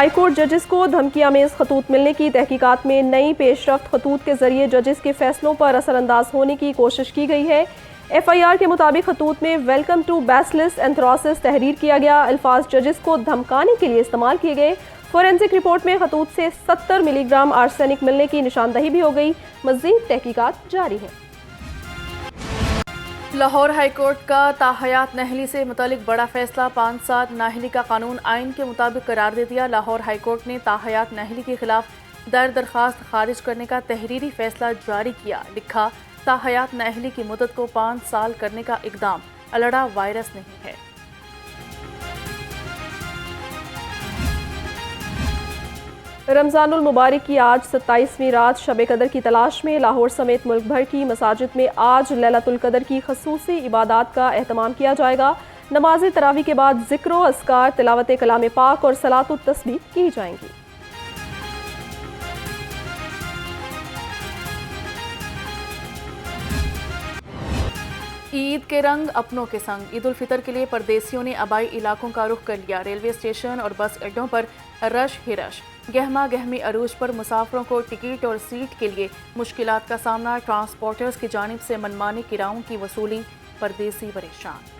High court जजेस को धमकी आमेज खतूत मिलने की तहकीकात में नई पेशरफ्त खतूत के जरिए जजेस के फैसलों पर असरअंदाज होने की कोशिश की गई है। FIR के मुताबिक खतूत में वेलकम टू बैसिलस एंथ्रासिस तहरीर किया गया अल्फाज जजेस को धमकाने के लिए इस्तेमाल किए गए। फोरेंसिक रिपोर्ट में खतूत से 70 मिलीग्राम आर्सेनिक मिलने की निशानदही भी हो गई। मज़ीद तहकीकात जारी है। लाहौर हाईकोर्ट का ताहयात नाअहली से मुतालिक बड़ा फैसला 5/7 नाअहली का कानून आइन के मुताबिक करार दे दिया। लाहौर हाईकोर्ट ने ताहयात नाअहली के खिलाफ दायर दरखास्त खारिज करने का तहरीरी फैसला जारी किया। लिखा, ताहयात नाअहली की मुद्दत को 5 साल करने का इकदाम अलड़ा वायरस नहीं है। रमज़ानुल मुबारक की आज 27वीं रात शब कदर की तलाश में लाहौर समेत मुल्क भर की मसाजिद में आज लैलतुल कदर की खसूसी इबादात का एहतमाम किया जाएगा। नमाज तरावी के बाद ज़िक्र व अस्कार, तिलावत कलाम पाक और सलातुत तस्बीह की जाएंगी। ईद के रंग अपनों के संग ईद उल फितर के लिए परदेसियों ने आबाई इलाकों का रुख कर लिया। रेलवे स्टेशन और बस अड्डों पर रश ही रश। गहमा गहमी अरूज पर मुसाफिरों को टिकट और सीट के लिए मुश्किलात का सामना। ट्रांसपोर्टर्स की जानिब से मनमानी किरायों की वसूली, परदेसी परेशान।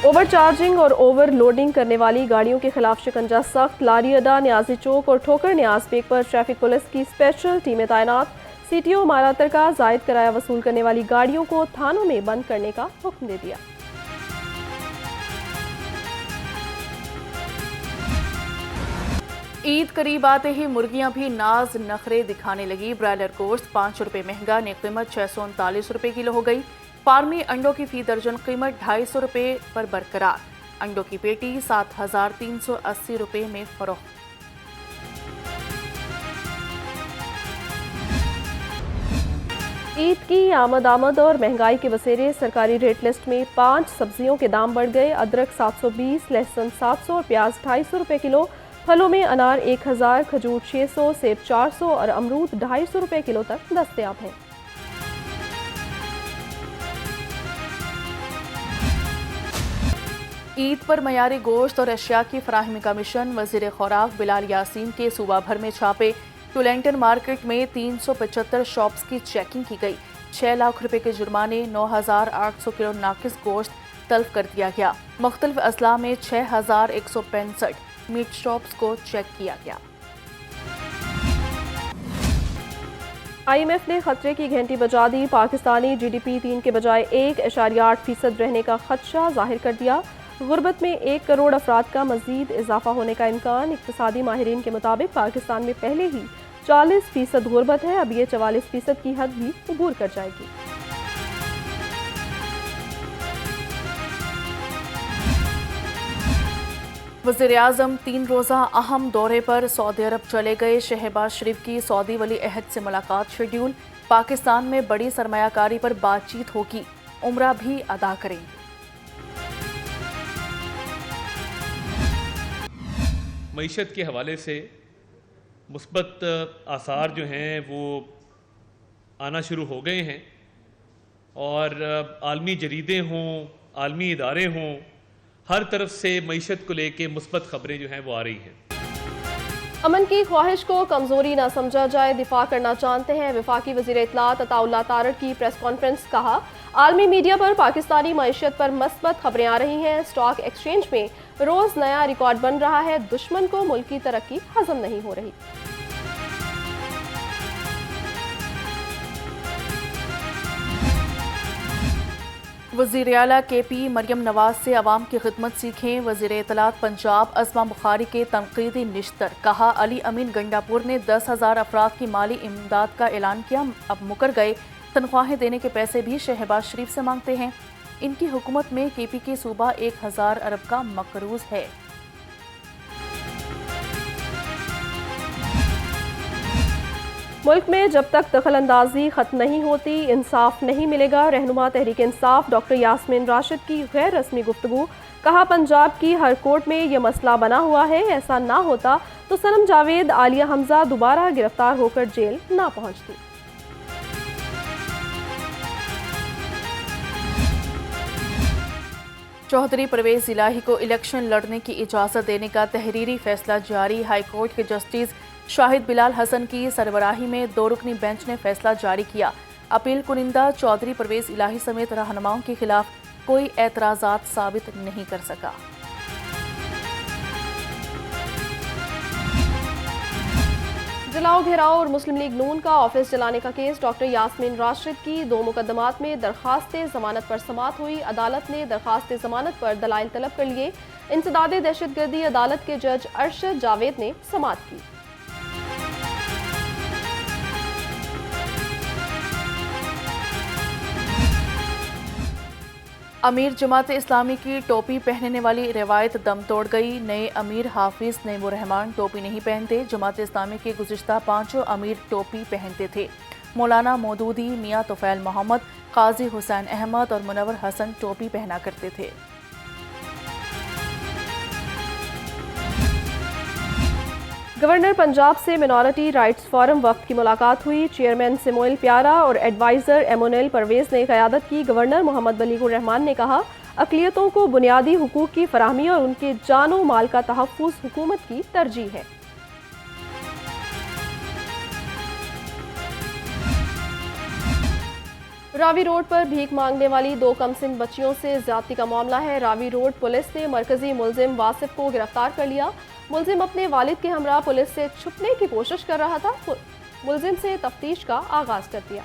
ओवर चार्जिंग और ओवरलोडिंग करने वाली गाड़ियों के खिलाफ शिकंजा सख्त। लारी अदा, न्याजी चौक और ठोकर न्याज बेग पर ट्रैफिक पुलिस की स्पेशल टीमें तैनात। CTO मारातर का जायद किराया वसूल करने वाली गाड़ियों को थानों में बंद करने का हुक्म दे दिया। ईद करीब आते ही मुर्गियां भी नाज नखरे दिखाने लगी। ब्रायलर गोश्त 5 रुपये महंगा, ने कीमत 639 रुपये किलो हो गई। फार्मी अंडों की फी दर्जन कीमत 250 रुपये पर बरकरार। अंडों की पेटी 7380 रुपये में फरोख्त। ईद की आमद और महंगाई के वसेरे सरकारी रेट लिस्ट में 5 सब्जियों के दाम बढ़ गए। अदरक 720, लहसुन 700 और प्याज 250 रुपये किलो। फलों में अनार 1000, खजूर 600, सेब 400 और अमरूद 250 रुपये किलो तक दस्तयाब हैं। ईद पर मयारी गोश्त और अशिया की फराहमी का मिशन। वज़ीर खुराक बिलाल यासीन के सूबा भर में छापे। टुलेंटन मार्केट में 375 शॉप्स की चेकिंग की गई। 6 लाख रुपए के जुर्माने, 9800 किलो नाकिस गोश्त तल्फ कर दिया गया। मुख्तलिफ अजला में 6165 मीट शॉप्स को चेक किया गया। IMF ने खतरे की घंटी बजा दी। पाकिस्तानी GDP 3 के बजाय 1.8% रहने का खदशा जाहिर कर दिया। गुर्बत में 1 करोड़ अफराद का मजीद इजाफा होने का इम्कान। इक्तिसादी माहिरीन के मुताबिक पाकिस्तान में पहले ही 40% गुर्बत है, अब ये 44% की हद भी अबूर कर जाएगी। वज़ीर-ए-आज़म 3 रोज़ा अहम दौरे पर सऊदी अरब चले गए। शहबाज शरीफ की सऊदी वली अहद से मुलाकात शेड्यूल। पाकिस्तान में बड़ी सरमायाकारी पर बातचीत होगी। उम्रा भी अदा करेंगे। मईशत के हवाले से मुस्बत आसार जो हैं वो आना शुरू हो गए हैं और आलमी जरीदे हों, आलमी इदारे हों, हर तरफ से मईशत को लेके मुस्बत खबरें जो हैं वो आ रही हैं। अमन की ख्वाहिश को कमजोरी ना समझा जाए, दिफा करना जानते हैं वफाकी वज़ीर इत्तलात अताउल्लाह तारड़ की प्रेस कॉन्फ्रेंस। कहा, आलमी मीडिया पर पाकिस्तानी मईशत पर मस्बत खबरें आ रही हैं। स्टॉक एक्सचेंज में रोज नया रिकॉर्ड बन रहा है। दुश्मन को मुल्क की तरक्की हजम नहीं हो रही। वज़ीर आला KP मरियम नवाज से अवाम की खिदमत सीखें। वज़ीर इत्तलात पंजाब अज़मा बुखारी के तनकीदी निश्तर। कहा, अली अमीन गंडापुर ने 10,000 अफराद की माली इमदाद का ऐलान किया, अब मुकर गए। तनख्वाहें देने के पैसे भी शहबाज शरीफ से मांगते हैं। इनकी हुकूमत में KP के सूबा 1000 अरब का मकरूज है। मुल्क में जब तक दखल अंदाजी खत्म नहीं होती इंसाफ नहीं मिलेगा। रहनुमा तहरीक इंसाफ डॉक्टर यास्मीन राशिद की गैर रस्मी गुफ्तगू। कहा, पंजाब की हर कोर्ट में यह मसला बना हुआ है। ऐसा ना होता तो सनम जावेद, आलिया हमजा दोबारा गिरफ्तार होकर जेल ना पहुंचती। चौधरी परवेज इलाही को इलेक्शन लड़ने की इजाज़त देने का तहरीरी फैसला जारी। हाईकोर्ट के जस्टिस शाहिद बिलाल हसन की सरबराही में 2 रुकनी बेंच ने फैसला जारी किया। अपील कुनिंदा चौधरी परवेज इलाही समेत रहनुमाओं के खिलाफ कोई एतराज़ात साबित नहीं कर सका। जलाओ घेराव और मुस्लिम लीग नून का ऑफिस जलाने का केस। डॉक्टर यास्मीन राशिद की 2 मुकदमात में दरखास्त जमानत पर समाअत हुई। अदालत ने दरखास्त जमानत पर दलाइल तलब कर लिए। इंसदाद दहशतगर्दी अदालत के जज अरशद जावेद ने समाअत की। अमीर जमात इस्लामी की टोपी पहनने वाली रिवायत दम तोड़ गई। नए अमीर हाफिज नईमुर रहमान टोपी नहीं पहनते। जमात इस्लामी के गुज़िश्ता 5 अमीर टोपी पहनते थे। मौलाना मौदूदी, मियाँ तुफैल मोहम्मद, काजी हुसैन अहमद और मुनव्वर हसन टोपी पहना करते थे। गवर्नर पंजाब से मिनॉरिटी राइट्स फोरम वफ्द की मुलाकात हुई। चेयरमैन सिमोइल प्यारा और एडवाइज़र एमोनेल परवेज ने क़यादत की। गवर्नर मोहम्मद बलीगुर रहमान ने कहा, अक़लियतों को बुनियादी हुकूक की फराहमी और उनके जानो माल का तहफ़्फ़ुज़ हुकूमत की तरजीह है। रावी रोड पर भीख मांगने वाली 2 कमसिन बच्चियों से ज़्यादती का मामला है। रावी रोड पुलिस ने मरकजी मुलजिम वासिफ को गिरफ्तार कर लिया। मुलजिम अपने वालिद के हमरा पुलिस से छुपने की कोशिश कर रहा था। मुलजिम से तफ्तीश का आगाज कर दिया।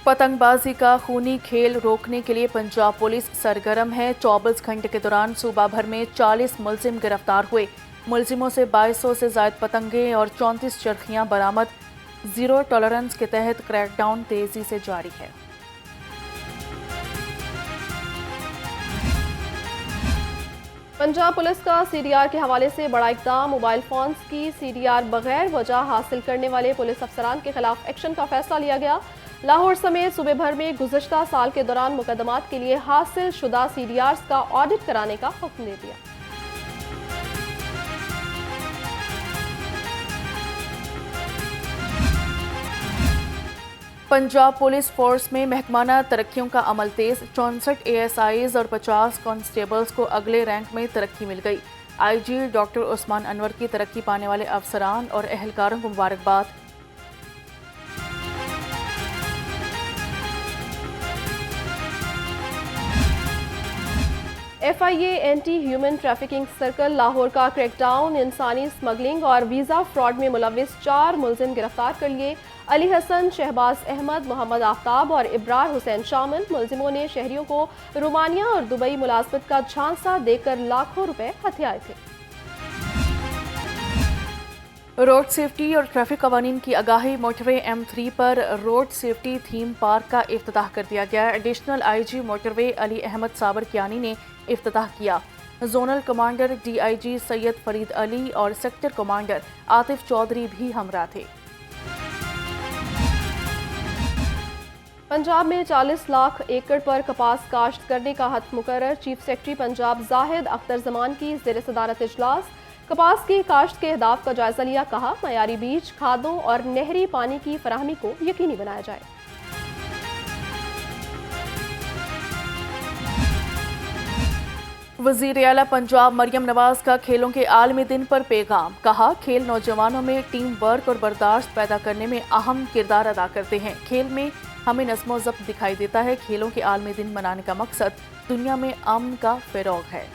पतंगबाजी का खूनी खेल रोकने के लिए पंजाब पुलिस सरगर्म है। 24 घंटे के दौरान सूबा भर में 40 मुलजिम गिरफ्तार हुए। मुलजिमों से 2200 से ज़ायद पतंगे और 34 चरखियाँ बरामद। ज़ीरो टॉलरेंस के तहत क्रैकडाउन तेजी से जारी है। पंजाब पुलिस का सीडीआर के हवाले से बड़ा इक़दाम। मोबाइल फ़ोन्स की सीडीआर बगैर वजह हासिल करने वाले पुलिस अफसरान के खिलाफ एक्शन का फैसला लिया गया। लाहौर समेत सूबे भर में गुज़श्ता साल के दौरान मुकदमात के लिए हासिल शुदा सीडीआर्स का ऑडिट कराने का हुक्म दे दिया। पंजाब पुलिस फोर्स में महकमाना तरक्कियों का अमल तेज। 64 ASIs और 50 कांस्टेबल्स को अगले रैंक में तरक्की मिल गई। IG डॉक्टर उस्मान अनवर की तरक्की पाने वाले अफसरान और एहलकारों को मुबारकबाद। FIA anti human trafficking circle Lahore का क्रैकडाउन। इंसानी स्मगलिंग और वीज़ा फ्रॉड में मुलविस 4 मुलजिम गिरफ्तार कर लिए। अली हसन, शहबाज अहमद, मोहम्मद आफ्ताब और इब्रार हुसैन शामिल। मुलजिमों ने शहरियों को रोमानिया और दुबई मुलाजमत का झांसा देकर लाखों रुपए हथियाए थे। रोड सेफ्टी और ट्रैफिक कवानीन की आगाही। मोटरवे M3 पर रोड सेफ्टी थीम पार्क का इफ्तिताह कर दिया गया। Additional IG motorway Ali Ahmed Sabir Kiyani ने इफ्तिताह किया। Zonal commander DIG Syed Farid Ali और सेक्टर कमांडर आतिफ चौधरी भी हमरा थे। पंजाब में 40 लाख एकड़ पर कपास काश्त करने का हद मुकर्रर। चीफ सेक्रेटरी पंजाब जाहिद अख्तर जमान की ज़ेर सदारत इजलास। कपास की काश्त के अहदाफ का जायजा लिया। कहा, मयारी बीज, खादों और नहरी पानी की फराहमी को यकीनी बनाया जाए। वज़ीर आला पंजाब मरियम नवाज का खेलों के आलमी दिन पर पैगाम। कहा, खेल नौजवानों में टीम वर्क और बर्दाश्त पैदा करने में अहम किरदार अदा करते हैं। खेल में हमें नज़्म ज़ब्त दिखाई देता है। खेलों के आलमी दिन मनाने का मकसद दुनिया में अमन का फ़रोग़ है।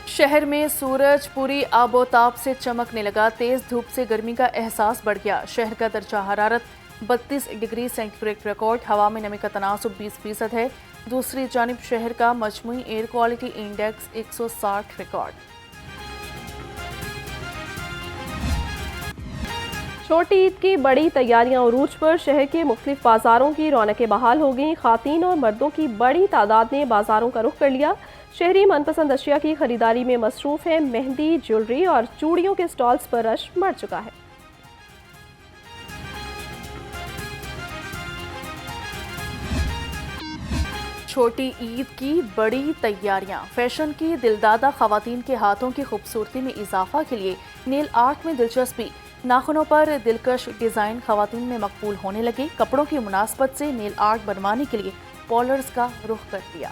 शहर में सूरज पूरी आबोताब से चमकने लगा। तेज़ धूप से गर्मी का एहसास बढ़ गया। शहर का दर्जा हरारत 32 डिग्री सेंटीग्रेड रिकॉर्ड। हवा में नमी का तनासुब 20% है। दूसरी जानिब शहर का मजमूई एयर क्वालिटी इंडेक्स 160 रिकॉर्ड। छोटी ईद की बड़ी तैयारियां उरूज पर। शहर के मुख्तलिफ बाजारों की रौनकें बहाल हो गईं। खातीन और मर्दों की बड़ी तादाद ने बाजारों का रुख कर लिया। शहरी मनपसंद अशिया की खरीदारी में मसरूफ हैं। मेहंदी, ज्वेलरी और चूड़ियों के स्टॉल्स पर रश बढ़ चुका है। छोटी ईद की बड़ी तैयारियां। फैशन की दिलदादा खवातीन के हाथों की खूबसूरती में इजाफा के लिए नेल आर्ट में दिलचस्पी। नाखूनों पर दिलकश डिज़ाइन खवातीन में मकबूल होने लगे। कपड़ों की मुनासबत से नेल आर्ट बनवाने के लिए पॉलर्स का रुख कर दिया।